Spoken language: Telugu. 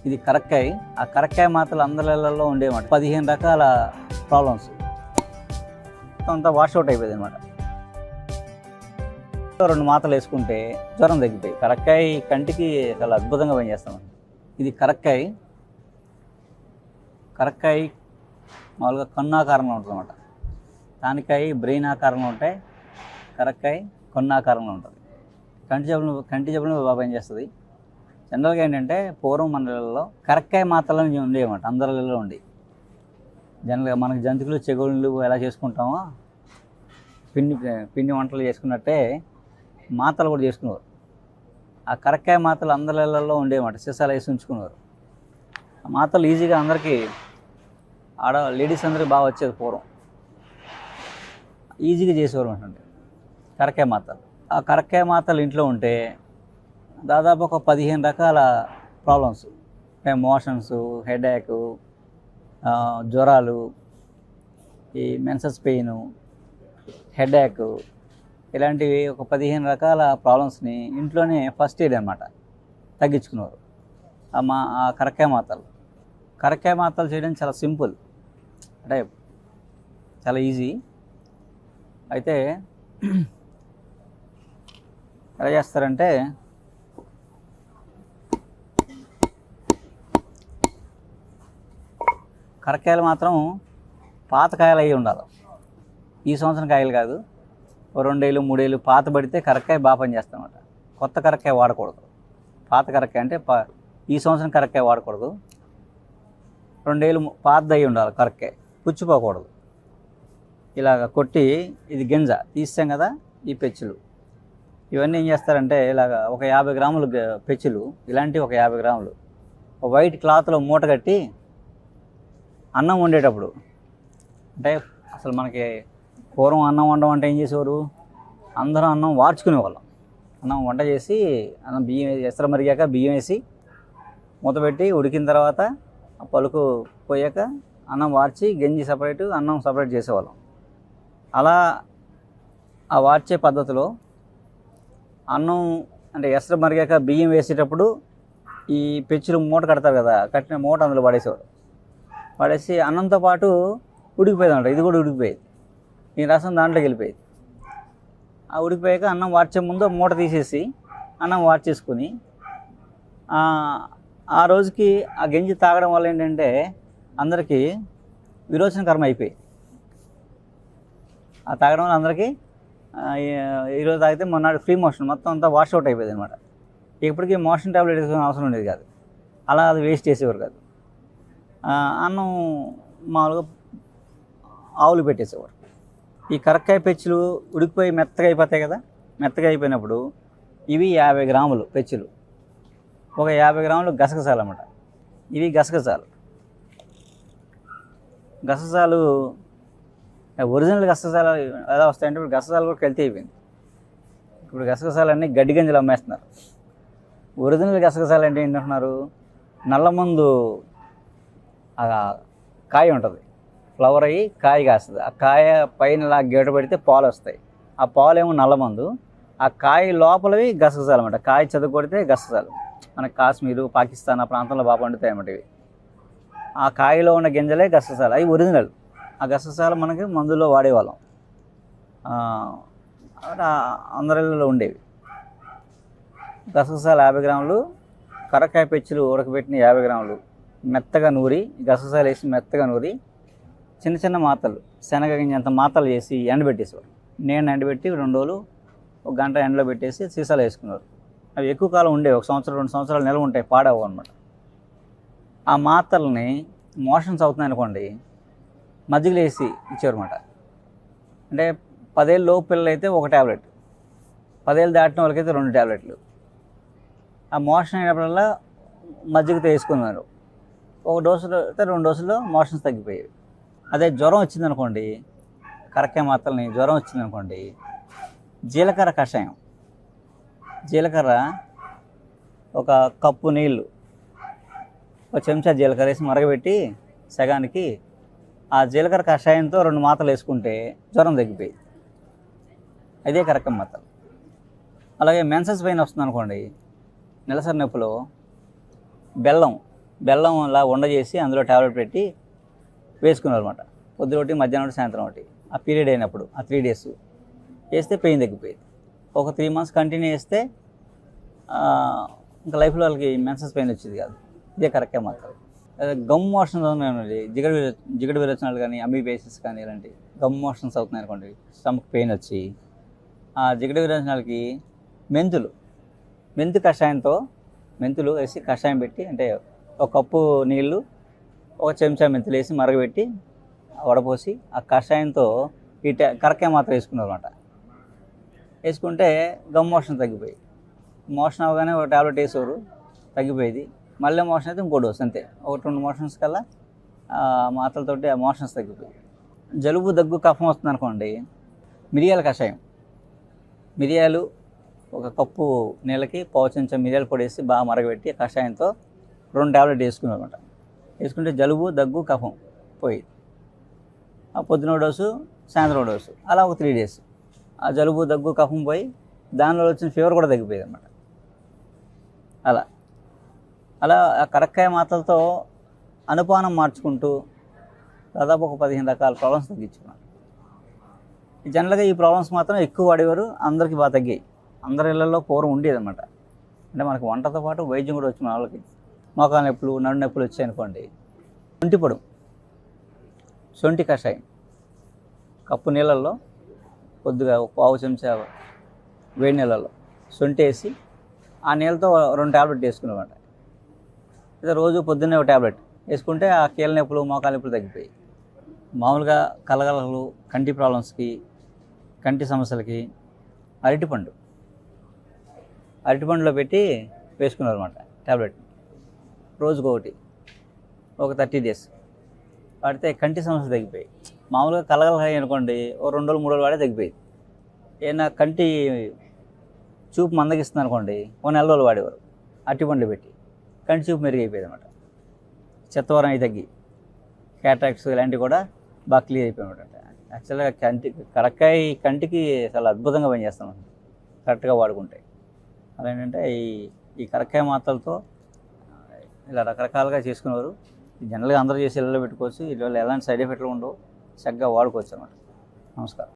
ఇది కరక్కాయ. ఆ కరక్కాయ మాత్రలు అందరిలో ఉండేమాట 15 రకాల ప్రాబ్లమ్స్ అంతా వాష్అవుట్ అయిపోయింది అనమాట. 2 మాత్రలు వేసుకుంటే జ్వరం తగ్గిపోయి. కరక్కాయ కంటికి చాలా అద్భుతంగా పనిచేస్తాం. ఇది కరక్కాయ. కరక్కాయ మామూలుగా కన్ను ఆకారంలో ఉంటుంది అనమాట. తానికాయ బ్రెయిన్ ఆకారంలో ఉంటాయి, కరక్కాయ కన్ను ఆకారంలో ఉంటుంది. కంటి జబ్బులు బాగా పనిచేస్తుంది. జనరల్గా ఏంటంటే పూర్వం మన ఇళ్ళలో కరక్కాయ మాత్రలు ఉండేవన్నమాట. అందరి ఇళ్ళలో ఉండి జనరల్గా మనకి జంతికలు చెగుళ్ళు ఎలా చేసుకుంటామో పిండి వంటలు చేసుకున్నట్టే మాత్రలు కూడా చేసుకునేవారు. ఆ కరక్కాయ మాత్రలు అందరి ఇళ్ళలో ఉండేవన్నమాట. సీసాలు వేసి ఉంచుకునేవారు. ఆ మాత్రలు ఈజీగా అందరికీ లేడీస్ అందరికీ బాగా వచ్చేది. పూర్వం ఈజీగా చేసేవారు అంటే కరక్కాయ మాత్రలు. ఆ కరక్కాయ మాత్రలు ఇంట్లో ఉంటే దాదాపు ఒక 15 రకాల ప్రాబ్లమ్స్, మోషన్స్, హెడేక్, జ్వరాలు, ఈ మెన్సెస్ పెయిన్, హెడేక్, ఇలాంటివి ఒక 15 రకాల ప్రాబ్లమ్స్ని ఇంట్లోనే ఫస్ట్ ఎయిడ్ అనమాట తగ్గించుకున్నారు ఆ కరక్కాయ మాత్రలు. కరక్కాయ మాత్రలు చేయడం చాలా సింపుల్, అంటే చాలా ఈజీ. అయితే ఎలా చేస్తారంటే కరక్కాయలు మాత్రం పాత కాయలు అయ్యి ఉండాలి. ఈ సంవత్సరం కాయలు కాదు, 2 ఏళ్ళు 3 ఏళ్ళు పాత పడితే కరక్కాయ బాగా పనిచేస్తామన్నమాట. కొత్త కరక్కాయ వాడకూడదు. పాత కరక్కాయ అంటే ఈ సంవత్సరం కరక్కాయ వాడకూడదు. 2 ఏళ్ళు పాతది అయి ఉండాలి. కరక్కాయ పుచ్చిపోకూడదు. ఇలాగ కొట్టి ఇది గింజ తీస్తాం కదా, ఈ పెచ్చులు ఇవన్నీ ఏం చేస్తారంటే ఇలాగ ఒక 50 గ్రాములు పెచ్చులు, ఇలాంటివి ఒక 50 గ్రాములు వైట్ క్లాత్లో మూట కట్టి అన్నం వండేటప్పుడు, అంటే అసలు మనకి పూర్వం అన్నం వండడం అంటే ఏం చేసేవారు, అందరం అన్నం వార్చుకునేవాళ్ళం. అన్నం వంట చేసి అన్నం బియ్యం ఎసరు మరిగాక బియ్యం వేసి మూత పెట్టి ఉడికిన తర్వాత ఆ పలుకు పోయాక అన్నం వార్చి గంజి సపరేటు అన్నం సపరేట్ చేసేవాళ్ళం. అలా ఆ వార్చే పద్ధతిలో అన్నం అంటే ఎసరు మరిగాక బియ్యం వేసేటప్పుడు ఈ పెచ్చులు మూట కడతారు కదా, కట్టిన మూట అందులో పడేసేవారు. పడేసి అన్నంతో పాటు ఉడికిపోయేది అంట. ఇది కూడా ఉడికిపోయేది. ఈ రసం దాంట్లోకి వెళ్ళిపోయేది. ఆ ఉడికిపోయాక అన్నం వార్చే ముందు మూట తీసేసి అన్నం వార్చేసుకుని ఆ రోజుకి ఆ గంజి తాగడం వల్ల ఏంటంటే అందరికీ విరోచనకరం అయిపోయి, ఆ తాగడం వల్ల అందరికీ ఈరోజు తాగితే మొన్నటి ఫ్రీ మోషన్ మొత్తం అంతా వాష్అవుట్ అయిపోయింది అనమాట. ఇప్పటికీ మోషన్ ట్యాబ్లెట్ వేసుకునే అవసరం ఉండేది కాదు. అలా అది వేస్ట్ చేసేవారు కాదు. అన్నం మామూలుగా ఆవులు పెట్టేసేవారు. ఈ కరక్కాయ పెచ్చులు ఉడికిపోయి మెత్తగా అయిపోతాయి కదా, మెత్తగా అయిపోయినప్పుడు ఇవి 50 గ్రాములు పెచ్చులు, ఒక 50 గ్రాములు గసగసాలు అన్నమాట. ఇవి గసగసాలు ఒరిజినల్ గసగసాలు ఎలా వస్తాయంటే ఇప్పుడు గసగసాలు కూడా కల్తీ అయిపోయింది. ఇప్పుడు గసగసాలన్నీ గడ్డి గంజలు అమ్మేస్తున్నారు. ఒరిజినల్ గసగసాలు అంటే ఏంటంటున్నారు, నల్లమందు కాయ ఉంటుంది, ఫ్లవర్ అయ్యి కాయ కాస్తుంది. ఆ కాయ పైన ఇలా గీట పెడితే పాలు వస్తాయి. ఆ పాలు ఏమో నల్లమందు, ఆ కాయ లోపలవి గసగసాలు అన్నమాట. కాయ చదువు కొడితే గసగసాలు. మనకి కాశ్మీరు, పాకిస్తాన్ ఆ ప్రాంతంలో బాగా పండుతాయి అన్నమాట ఇవి. ఆ కాయలో ఉన్న గింజలే గసగసాలు, అవి ఒరిజినల్. ఆ గసగసాలు మనకి మందులో వాడేవాళ్ళం, అందరిలో ఉండేవి. గసగసాలు 50 గ్రాములు, కరక్కాయ పెచ్చులు ఉడకబెట్టిన 50 గ్రాములు మెత్తగా నూరి, గసగసాలు వేసి మెత్తగా నూరి చిన్న చిన్న మాత్రలు శనగ గింజంత మాత్రలు చేసి ఎండబెట్టేసేవారు. నేను ఎండబెట్టి 2 రోజులు 1 గంట ఎండలో పెట్టేసి సీసాలు వేసుకున్నారు. అవి ఎక్కువ కాలం ఉండేవి, 1 సంవత్సరం 2 సంవత్సరాలు నిల్వ ఉంటాయి, పాడవు అనమాట. ఆ మాత్రల్ని మోషన్స్ అవుతున్నాయి అనుకోండి, మజ్జిగలు వేసి ఇచ్చేవారన్నమాట. అంటే 10 ఏళ్ళ లోపు పిల్లలు అయితే 1 ట్యాబ్లెట్, 10 ఏళ్ళు దాటిన వాళ్ళకైతే 2 ట్యాబ్లెట్లు. ఆ మోషన్ అయినప్పుడల్లా మజ్జిగతో వేసుకున్నారు. 1 డోసులో అయితే 2 డోసుల్లో మోషన్స్ తగ్గిపోయేవి. అదే జ్వరం వచ్చిందనుకోండి, కరక్కాయ మాత్రల్ని జ్వరం వచ్చిందనుకోండి, జీలకర్ర కషాయం, జీలకర్ర 1 కప్పు నీళ్ళు, 1 చెంచా జీలకర్ర వేసి మరగబెట్టి సగానికి ఆ జీలకర్ర కషాయంతో 2 మాత్రలు వేసుకుంటే జ్వరం తగ్గిపోయింది. అదే కరక్కాయ మాత్రలు. అలాగే మెన్సెస్ పెయిన్ వస్తుంది అనుకోండి, నెలసరి నొప్పిలో బెల్లం బెల్లం అలా ఉండ చేసి అందులో టాబ్లెట్ పెట్టి వేసుకున్నారు అనమాట. పొద్దున ఒకటి, మధ్యాహ్నం ఒకటి, సాయంత్రం ఒకటి. ఆ పీరియడ్ అయినప్పుడు ఆ 3 డేస్ వేస్తే పెయిన్ తగ్గిపోయింది. ఒక 3 months కంటిన్యూ చేస్తే ఇంకా లైఫ్లో వాళ్ళకి మెన్సెస్ పెయిన్ వచ్చేది కాదు. ఇదే కరెక్ట్గా మాత్రం. గమ్ మోషన్స్ అవుతున్నాయండి, జిగట విరోచనాలు కానీ, అమీబేసిస్ కానీ, ఇలాంటి గమ్ మోషన్స్ అవుతున్నాయి అనుకోండి, స్టమక్ పెయిన్ వచ్చి ఆ జిగట విరోచనాలకి మెంతి కషాయంతో మెంతులు వేసి కషాయం పెట్టి, అంటే ఒక కప్పు నీళ్ళు, ఒక చెంచా మెంతులు వేసి మరగబెట్టి వడపోసి ఆ కషాయంతో ఈ కరక్కాయ మాత్రం వేసుకున్నారు అనమాట. వేసుకుంటే గమ్ మోషన్ తగ్గిపోయి, మోషన్ అవగానే ఒక టాబ్లెట్ వేసేవారు, తగ్గిపోయేది. మళ్ళీ మోషన్ అయితే ఇంకో డోస్, అంతే. 1-2 మోషన్స్ కల్లా మాత్రలతోటి ఆ మోషన్స్ తగ్గిపోయి. జలుబు, దగ్గు, కఫం వస్తుంది అనుకోండి, మిరియాల కషాయం, మిరియాలు ఒక కప్పు నీళ్ళకి పావు చెంచా మిరియాల పొడి వేసి బాగా మరగబెట్టి కషాయంతో 2 టాబ్లెట్ వేసుకున్నారు అనమాట. వేసుకుంటే జలుబు, దగ్గు, కఫం పోయి, ఆ పొద్దున డోసు, సాయంత్రం డోసు, అలా ఒక 3 days ఆ జలుబు, దగ్గు, కఫం పోయి దానిలో వచ్చిన ఫీవర్ కూడా తగ్గిపోయేది అనమాట. అలా ఆ కరక్కాయ మాత్రలతో అనుపానం మార్చుకుంటూ దాదాపు ఒక 15 రకాల ప్రాబ్లమ్స్ తగ్గించుకున్నాను. జనరల్గా ఈ ప్రాబ్లమ్స్ మాత్రం ఎక్కువ వాడేవారు, అందరికీ బాగా తగ్గాయి. అందరి ఇళ్లలో పూర్వం ఉండేది అనమాట. అంటే మనకు వంటతో పాటు వైద్యం కూడా వచ్చి మన వాళ్ళకి మోకాలు నొప్పులు, నడు నొప్పులు వచ్చాయనుకోండి, శొంఠి కషాయం కప్పు నీళ్ళల్లో కొద్దిగా పావు చెంచా వేడి నీళ్ళల్లో శొంఠి వేసి ఆ నీళ్ళతో 2 టాబ్లెట్ వేసుకునేవాడు. అయితే రోజు పొద్దున్నే ఒక టాబ్లెట్ వేసుకుంటే ఆ కీళ్ళ నొప్పులు, మోకాలు నొప్పులు తగ్గిపోయాయి. మామూలుగా కలగలలు, కంటి ప్రాబ్లమ్స్కి, కంటి సమస్యలకి అరటిపండులో పెట్టి వేసుకున్నారు అనమాట టాబ్లెట్. రోజుకొకటి, ఒక 30 days వాడితే కంటి సమస్యలు తగ్గిపోయాయి. మామూలుగా కలగలలు అనుకోండి, ఓ 2 రోజులు 3 రోజులు వాడే తగ్గిపోయింది. ఏదైనా కంటి చూపు మందగిస్తుంది అనుకోండి, ఓ 4 రోజులు వాడేవారు అరటిపండ్లు పెట్టి, కంటి చూపు మెరుగైపోయేది అనమాట. చెత్తవరం అవి తగ్గి, క్యాట్రాక్ట్స్ ఇలాంటివి కూడా బాగా క్లియర్ అయిపోయాయి అనమాట. యాక్చువల్గా కరక్కాయ కంటికి చాలా అద్భుతంగా పనిచేస్తాం కరెక్ట్గా వాడుకుంటే. అలా ఏంటంటే ఈ కరక్కాయ మాత్రలతో ఇలా రకరకాలుగా చేసుకునేవారు. జనరల్గా అందరూ చేసి ఇళ్ళలో పెట్టుకోవచ్చు. వీళ్ళ ఎలాంటి సైడ్ ఎఫెక్ట్లు ఉండవు, చక్కగా వాడుకోవచ్చు అన్నమాట. నమస్కారం.